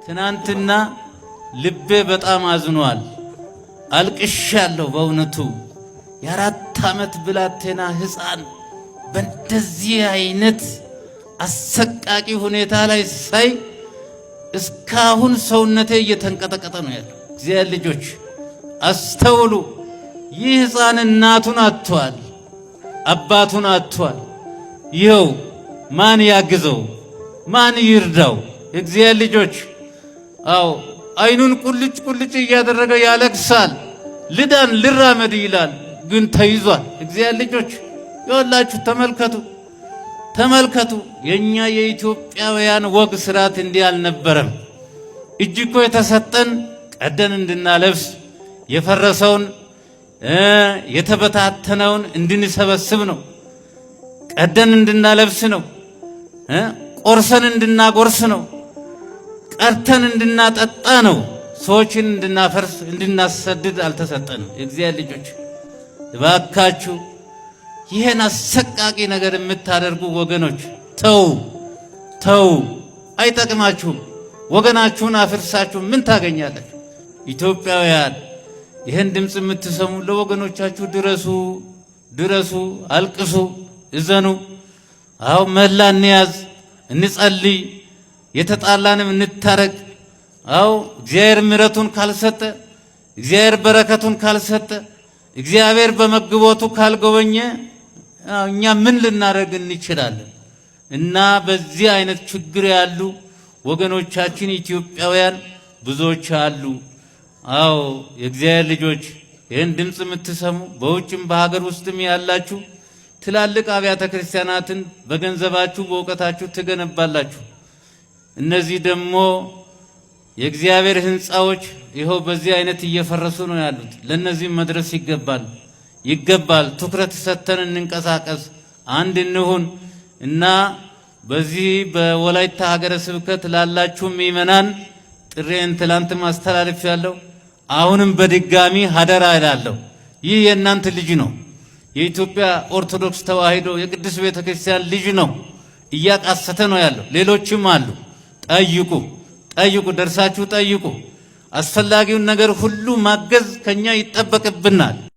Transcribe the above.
ትናንትና ልቤ በጣም አዝኗል። አልቅሻለሁ በእውነቱ። የ4 ዓመት ብላቴና ሕፃን በእንደዚህ አይነት አሰቃቂ ሁኔታ ላይ ሳይ እስካሁን ሰውነቴ እየተንቀጠቀጠ ነው ያለው። እግዚአብሔር ልጆች አስተውሉ። ይህ ሕፃን እናቱን አጥቷል፣ አባቱን አጥቷል። ይኸው ማን ያግዘው? ማን ይርዳው? እግዚአብሔር ልጆች አይኑን ቁልጭ ቁልጭ እያደረገ ያለቅሳል። ልዳን ልራመድ ይላል፣ ግን ተይዟል። እግዚአብሔር ልጆች ይወላችሁ ተመልከቱ። የኛ የኢትዮጵያውያን ወግ ስርዓት እንዲህ አልነበረም። እጅኮ የተሰጠን ቀደን እንድናለብስ የፈረሰውን የተበታተነውን እንድንሰበስብ ነው። ቀደን እንድናለብስ ነው። ቆርሰን እንድናጎርስ ነው። ቀርተን እንድናጠጣ ነው። ሰዎችን እንድናፈርስ እንድናሰድድ አልተሰጠንም። የእግዚአብሔር ልጆች እባካችሁ ይሄን አሰቃቂ ነገር የምታደርጉ ወገኖች ተው፣ አይጠቅማችሁም። ወገናችሁን አፍርሳችሁ ምን ታገኛላችሁ? ኢትዮጵያውያን ይሄን ድምፅ የምትሰሙ ለወገኖቻችሁ ድረሱ፣ አልቅሱ፣ እዘኑ። መላ እንያዝ፣ እንጸልይ፣ የተጣላንም እንታረቅ። እግዚአብሔር ምሕረቱን ካልሰጠ፣ እግዚአብሔር በረከቱን ካልሰጠ፣ እግዚአብሔር በመግቦቱ ካልጎበኘ እኛ ምን ልናደርግ እንችላለን? እና በዚህ አይነት ችግር ያሉ ወገኖቻችን ኢትዮጵያውያን ብዙዎች አሉ። የእግዚአብሔር ልጆች ይህን ድምፅ የምትሰሙ በውጭም በሀገር ውስጥም ያላችሁ ትላልቅ አብያተ ክርስቲያናትን በገንዘባችሁ በእውቀታችሁ ትገነባላችሁ። እነዚህ ደግሞ የእግዚአብሔር ሕንፃዎች ይኸው በዚህ አይነት እየፈረሱ ነው ያሉት። ለነዚህ መድረስ ይገባል። ትኩረት ሰጥተን እንንቀሳቀስ፣ አንድ እንሁን እና በዚህ በወላይታ ሀገረ ስብከት ላላችሁ ምእመናን ጥሬን ትላንት ማስተላለፍ ያለው አሁንም በድጋሚ ሀደራ እላለሁ። ይህ የእናንተ ልጅ ነው። የኢትዮጵያ ኦርቶዶክስ ተዋሕዶ የቅዱስ ቤተ ክርስቲያን ልጅ ነው። እያቃሰተ ነው ያለው። ሌሎችም አሉ። ጠይቁ፣ ደርሳችሁ ጠይቁ። አስፈላጊውን ነገር ሁሉ ማገዝ ከኛ ይጠበቅብናል።